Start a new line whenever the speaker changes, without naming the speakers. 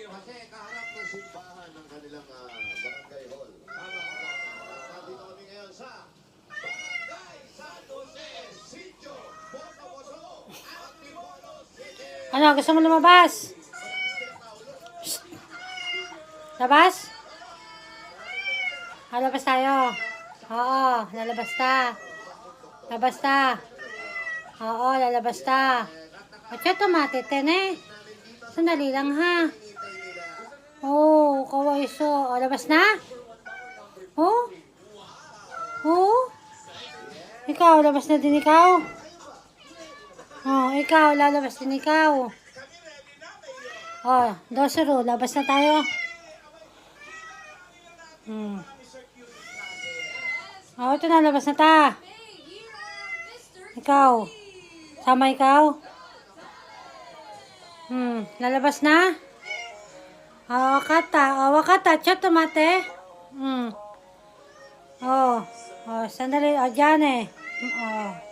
Kasi kaharap ng simbahan ng kanilang barangay hall. Nandito kami ngayon sa Barangay San Jose, Sitio, Botafogo, Antipolo City.
Ano, gusto mo lumabas? Psst. Labas? Labas tayo. Oo, lalabas ta. Labas ta. Oo, lalabas ta. Atya, tumatiten eh. Sandali lang ha. Oh, kawaiso. O, labas na? Oh? Oh? Ikaw, labas na din ikaw? Oh, ikaw, lalabas din ikaw. Oh, Dosero, labas na tayo. Oh, ito na, labas na ta. Ikaw. Sama ikaw. Lalabas na? Wakata, chat tomate. Oh, sandali, dyan eh. Oh.